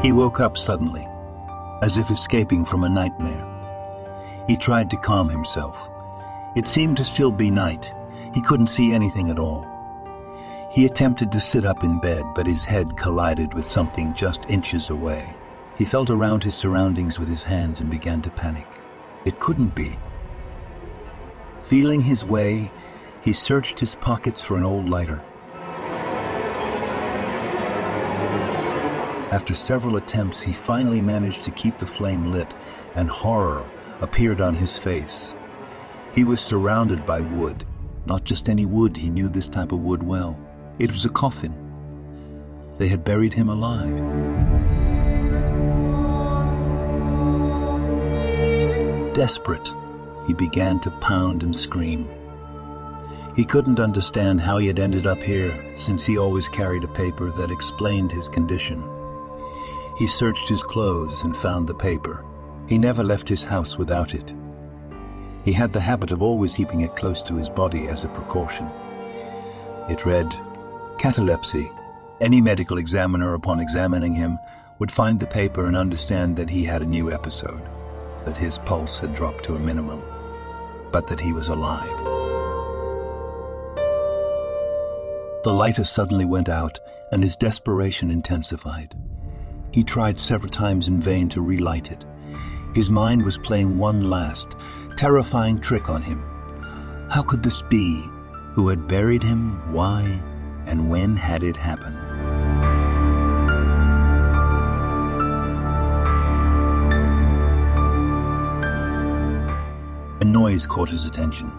He woke up suddenly, as if escaping from a nightmare. He tried to calm himself. It seemed to still be night. He couldn't see anything at all. He attempted to sit up in bed, but his head collided with something just inches away. He felt around his surroundings with his hands and began to panic. It couldn't be. Feeling his way, he searched his pockets for an old lighter. After several attempts, he finally managed to keep the flame lit, and horror appeared on his face. He was surrounded by wood. Not just any wood, he knew this type of wood well. It was a coffin. They had buried him alive. Desperate, he began to pound and scream. He couldn't understand how he had ended up here, since he always carried a paper that explained his condition. He searched his clothes and found the paper. He never left his house without it. He had the habit of always keeping it close to his body as a precaution. It read, "Catalepsy. Any medical examiner upon examining him would find the paper and understand that he had a new episode, that his pulse had dropped to a minimum, but that he was alive." The lighter suddenly went out, and his desperation intensified. He tried several times in vain to relight it. His mind was playing one last, terrifying trick on him. How could this be? Who had buried him? Why? And when had it happened? A noise caught his attention.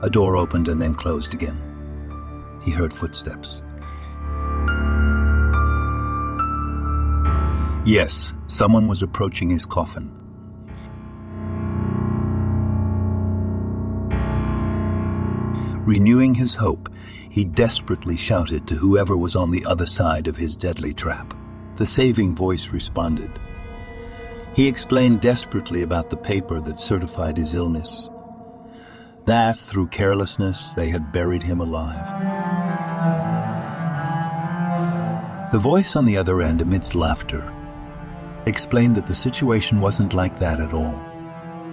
A door opened and then closed again. He heard footsteps. Yes, someone was approaching his coffin. Renewing his hope, he desperately shouted to whoever was on the other side of his deadly trap. The saving voice responded. He explained desperately about the paper that certified his illness, that through carelessness they had buried him alive. The voice on the other end, amidst laughter, explained that the situation wasn't like that at all,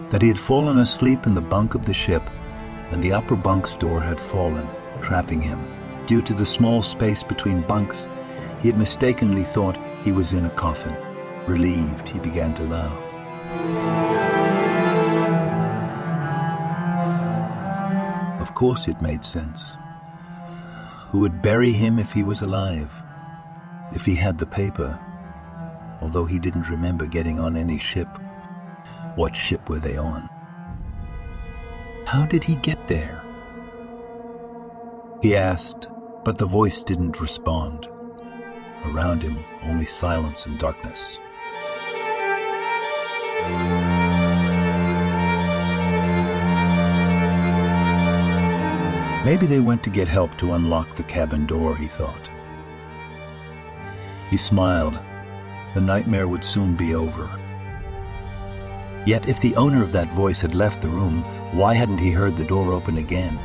that he had fallen asleep in the bunk of the ship and the upper bunk's door had fallen, trapping him. Due to the small space between bunks, he had mistakenly thought he was in a coffin. Relieved, he began to laugh. Of course it made sense. Who would bury him if he was alive? If he had the paper? Although he didn't remember getting on any ship. What ship were they on? How did he get there? He asked, but the voice didn't respond. Around him, only silence and darkness. Maybe they went to get help to unlock the cabin door, he thought. He smiled. The nightmare would soon be over. Yet if the owner of that voice had left the room, why hadn't he heard the door open again?